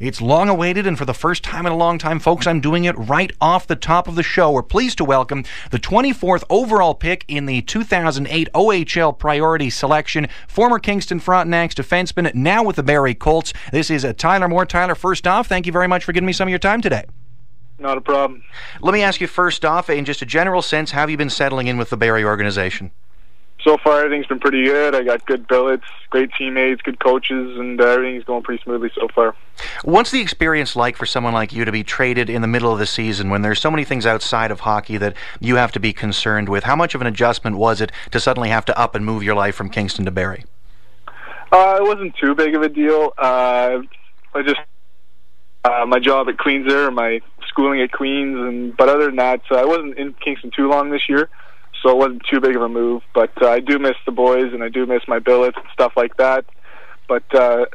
It's long awaited, and for the first time in a long time, folks, I'm doing it right off the top of the show. We're pleased to welcome the 24th overall pick in the 2008 OHL Priority Selection, former Kingston Frontenacs defenseman, now with the Barrie Colts. This is Tyler Mort. Tyler, first off, thank you very much for giving me some of your time today. Not a problem. Let me ask you first off, in just a general sense, how have you been settling in with the Barrie organization? So far, everything's been pretty good. I got good billets, great teammates, good coaches, and everything's going pretty smoothly so far. What's the experience like for someone like you to be traded in the middle of the season when there's so many things outside of hockey that you have to be concerned with? How much of an adjustment was it to suddenly have to up and move your life from Kingston to Barrie? It wasn't too big of a deal. My job at Queens there, my schooling at Queens, but other than that, I wasn't in Kingston too long this year. So it wasn't too big of a move, but I do miss the boys, and I do miss my billets and stuff like that. But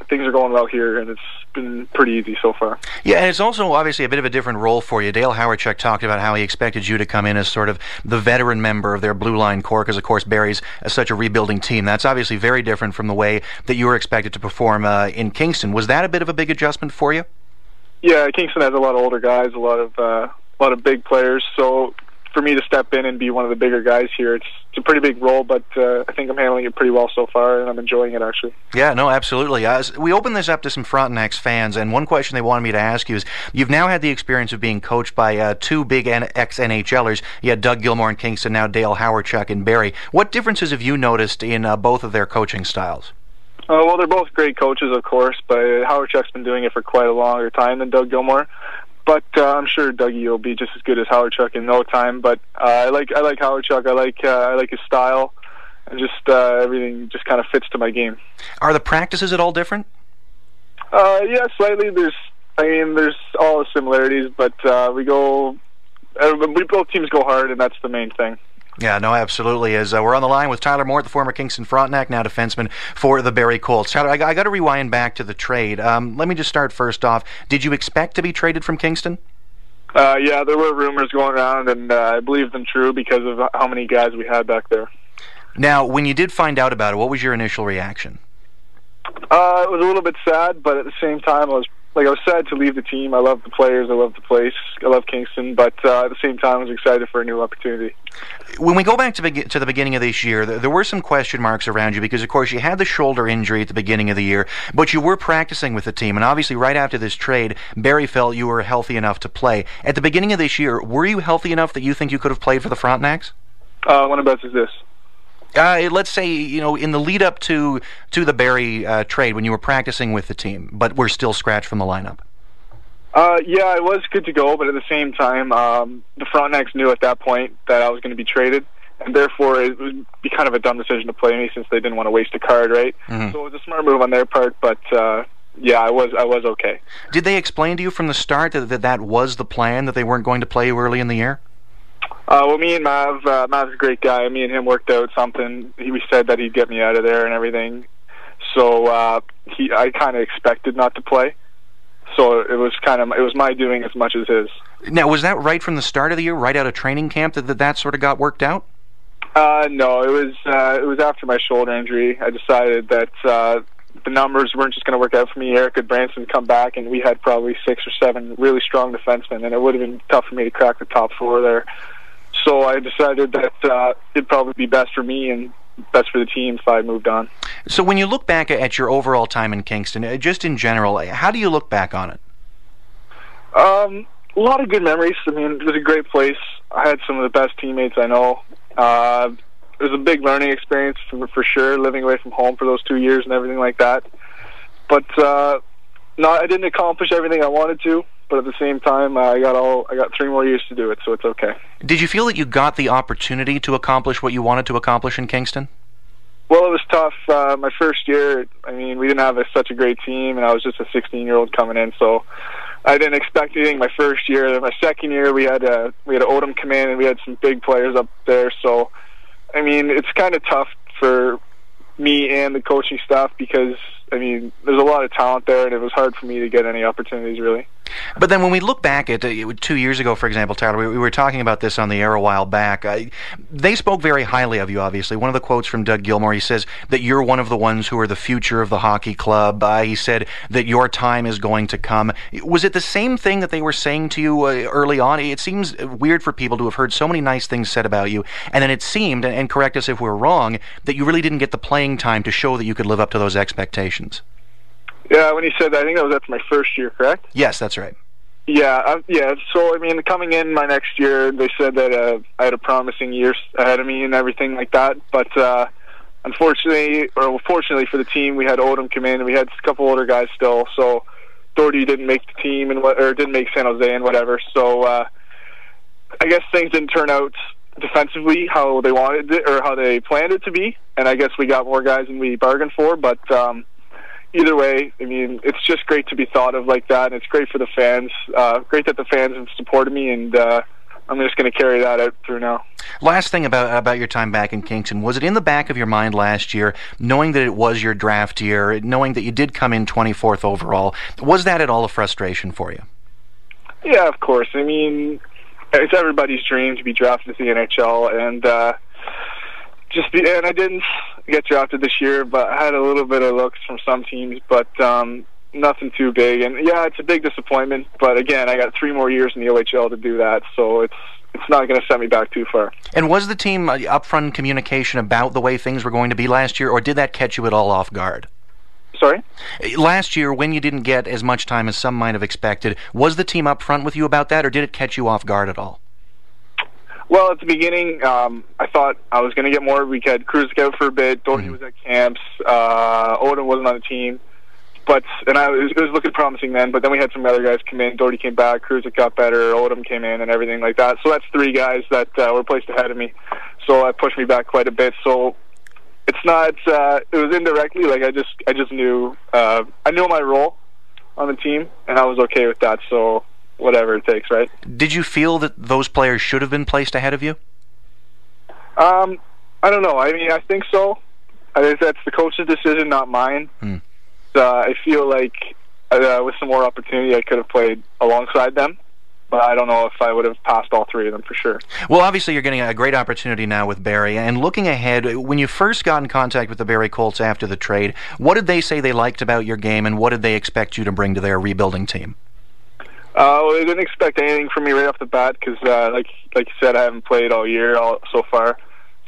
things are going well here, and it's been pretty easy so far. Yeah, and it's also obviously a bit of a different role for you. Dale Howardchuk talked about how he expected you to come in as sort of the veteran member of their blue line core, because of course Barrie's such a rebuilding team. That's obviously very different from the way that you were expected to perform in Kingston. Was that a bit of a big adjustment for you? Yeah, Kingston has a lot of older guys, a lot of big players, so for me to step in and be one of the bigger guys here, it's a pretty big role, but I think I'm handling it pretty well so far, and I'm enjoying it, actually. Yeah, no, absolutely. We opened this up to some Frontenacs fans, and one question they wanted me to ask you is, you've now had the experience of being coached by two big ex-NHLers. You had Doug Gilmour in Kingston, now Dale Howardchuk in Barrie. What differences have you noticed in both of their coaching styles? Well, they're both great coaches, of course, but Howardchuk's been doing it for quite a longer time than Doug Gilmour. But I'm sure Dougie will be just as good as Howardchuk in no time. But I like Howardchuk. I like his style, and just everything just kind of fits to my game. Are the practices at all different? Yeah, slightly. There's all the similarities, but both teams go hard, and that's the main thing. Yeah, no, absolutely. As we're on the line with Tyler Mort, the former Kingston Frontenac, now defenseman for the Barrie Colts. Tyler, I got to rewind back to the trade. Let me just start first off. Did you expect to be traded from Kingston? Yeah, there were rumors going around, and I believed them true because of how many guys we had back there. Now, when you did find out about it, what was your initial reaction? It was a little bit sad, but at the same time, I was sad to leave the team. I love the players, I love the place, I love Kingston, but at the same time, I was excited for a new opportunity. When we go back to the beginning of this year, there were some question marks around you because, of course, you had the shoulder injury at the beginning of the year, but you were practicing with the team, and obviously right after this trade, Barrie felt you were healthy enough to play. At the beginning of this year, were you healthy enough that you think you could have played for the Frontenacs? What about this? Let's say, in the lead up to the Barrie trade, when you were practicing with the team, but were still scratched from the lineup. Yeah, I was good to go, but at the same time, the Frontenacs knew at that point that I was going to be traded, and therefore it would be kind of a dumb decision to play me since they didn't want to waste a card, right? Mm-hmm. So it was a smart move on their part, but yeah, I was okay. Did they explain to you from the start that was the plan, that they weren't going to play you early in the year? Well, me and Mav's a great guy. Me and him worked out something. We said that he'd get me out of there and everything. So I kind of expected not to play. So it was my doing as much as his. Now, was that right from the start of the year, right out of training camp, that sort of got worked out? No, it was after my shoulder injury. I decided that the numbers weren't just going to work out for me. Eric Branson come back, and we had probably 6 or 7 really strong defensemen, and it would have been tough for me to crack the top 4 there. So I decided that it'd probably be best for me and best for the team if I moved on. So when you look back at your overall time in Kingston, just in general, how do you look back on it? A lot of good memories. I mean, it was a great place. I had some of the best teammates I know. It was a big learning experience for sure, living away from home for those 2 years and everything like that. But no, I didn't accomplish everything I wanted to. But at the same time, I got 3 more years to do it, so it's okay. Did you feel that you got the opportunity to accomplish what you wanted to accomplish in Kingston? Well, it was tough. My first year, I mean, we didn't have such a great team, and I was just a 16-year-old coming in, so I didn't expect anything my first year. My second year, we had Odom come in, and we had some big players up there. So, I mean, it's kind of tough for me and the coaching staff because, I mean, there's a lot of talent there, and it was hard for me to get any opportunities, really. But then when we look back at 2 years ago, for example, Tyler, we were talking about this on the air a while back. They spoke very highly of you, obviously. One of the quotes from Doug Gilmour, he says that you're one of the ones who are the future of the hockey club. He said that your time is going to come. Was it the same thing that they were saying to you early on? It seems weird for people to have heard so many nice things said about you, and then it seemed, and correct us if we're wrong, that you really didn't get the playing time to show that you could live up to those expectations. Yeah, when he said that, I think that was after my first year, correct? Yes, that's right. Yeah. So, I mean, coming in my next year, they said that I had a promising year ahead of me and everything like that. But unfortunately, or fortunately for the team, we had Odom come in, and we had a couple older guys still. So Doherty didn't make the team, or didn't make San Jose and whatever. So I guess things didn't turn out defensively how they wanted it, or how they planned it to be. And I guess we got more guys than we bargained for. But either way, I mean, it's just great to be thought of like that, and it's great for the fans. Great that the fans have supported me, and I'm just going to carry that out through now. Last thing about your time back in Kingston, was it in the back of your mind last year, knowing that it was your draft year, knowing that you did come in 24th overall, was that at all a frustration for you? Yeah, of course. I mean, it's everybody's dream to be drafted to the NHL, and and I didn't get drafted this year, but I had a little bit of looks from some teams, but nothing too big. And yeah, it's a big disappointment, but again, I got 3 more years in the OHL to do that, so it's not going to set me back too far. And was the team upfront communication about the way things were going to be last year, or did that catch you at all off guard? Sorry? Last year, when you didn't get as much time as some might have expected, was the team upfront with you about that, or did it catch you off guard at all? Well, at the beginning, I thought I was going to get more. We had Cruz out for a bit. Doherty was at camps. Odom wasn't on the team. It was looking promising then, but then we had some other guys come in. Doherty came back. Cruz got better. Odom came in and everything like that. So that's 3 guys that were placed ahead of me. So that pushed me back quite a bit. So it's not, it was indirectly. Like I just knew, I knew my role on the team, and I was okay with that. So whatever it takes, right? Did you feel that those players should have been placed ahead of you? I don't know. I mean, I think so. I think that's the coach's decision, not mine. I feel like with some more opportunity, I could have played alongside them, but I don't know if I would have passed all 3 of them for sure. Well, obviously, you're getting a great opportunity now with Barrie. And looking ahead, when you first got in contact with the Barrie Colts after the trade, what did they say they liked about your game, and what did they expect you to bring to their rebuilding team? Well, they didn't expect anything from me right off the bat because, like you said, I haven't played all year so far.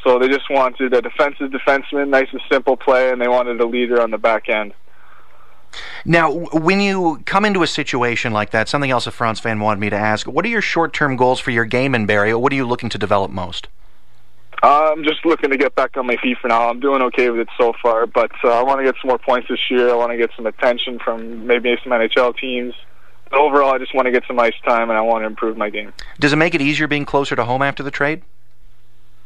So they just wanted a defensive defenseman, nice and simple play, and they wanted a leader on the back end. Now, when you come into a situation like that, something else a France fan wanted me to ask, what are your short-term goals for your game in Barrie? What are you looking to develop most? I'm just looking to get back on my feet for now. I'm doing okay with it so far, but I want to get some more points this year. I want to get some attention from maybe some NHL teams. But overall, I just want to get some ice time, and I want to improve my game. Does it make it easier being closer to home after the trade?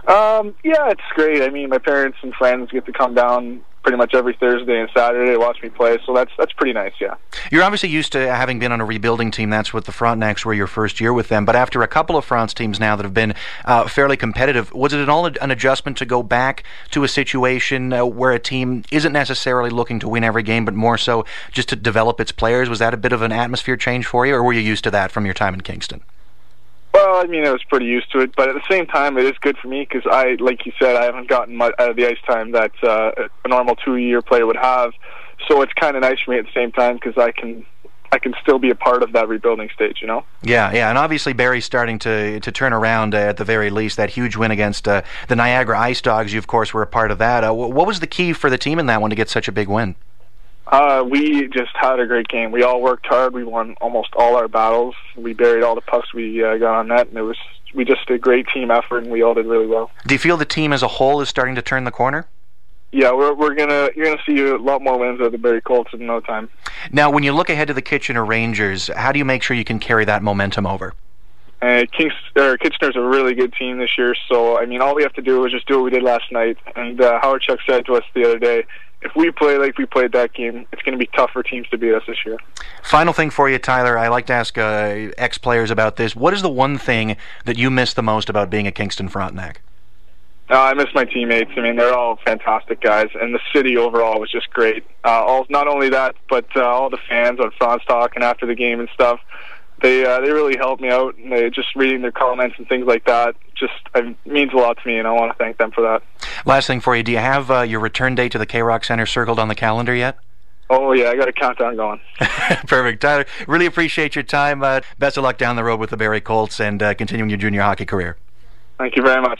Yeah, it's great. I mean, my parents and friends get to come down pretty much every Thursday and Saturday to watch me play, so that's pretty nice, yeah. You're obviously used to having been on a rebuilding team. That's what the Frontenacs were your first year with them, but after a couple of France teams now that have been fairly competitive, was it at all an adjustment to go back to a situation where a team isn't necessarily looking to win every game, but more so just to develop its players? Was that a bit of an atmosphere change for you, or were you used to that from your time in Kingston? Well, I mean, I was pretty used to it, but at the same time, it is good for me because like you said, I haven't gotten much out of the ice time that a normal 2-year player would have. So it's kind of nice for me at the same time because I can still be a part of that rebuilding stage, you know? Yeah, and obviously Barrie's starting to turn around at the very least. That huge win against the Niagara Ice Dogs, you of course were a part of that. What was the key for the team in that one to get such a big win? We just had a great game. We all worked hard. We won almost all our battles. We buried all the pucks we got on net, and we just did a great team effort, and we all did really well. Do you feel the team as a whole is starting to turn the corner? Yeah, you're gonna see a lot more wins of the Barrie Colts in no time. Now, when you look ahead to the Kitchener Rangers, how do you make sure you can carry that momentum over? Kitchener's a really good team this year, so I mean, all we have to do is just do what we did last night. And Howard Chuck said to us the other day, if we play like we played that game, it's going to be tough for teams to beat us this year. Final thing for you, Tyler. I like to ask ex-players about this. What is the one thing that you miss the most about being a Kingston Frontenac? I miss my teammates. I mean, they're all fantastic guys, and the city overall was just great. Not only that, but all the fans on Frontenacs and after the game and stuff, they really helped me out. And they just reading their comments and things like that means a lot to me, and I want to thank them for that. Last thing for you, do you have your return date to the K-Rock Center circled on the calendar yet? Oh, yeah, I got a countdown going. Perfect. Tyler, really appreciate your time. Best of luck down the road with the Barrie Colts and continuing your junior hockey career. Thank you very much.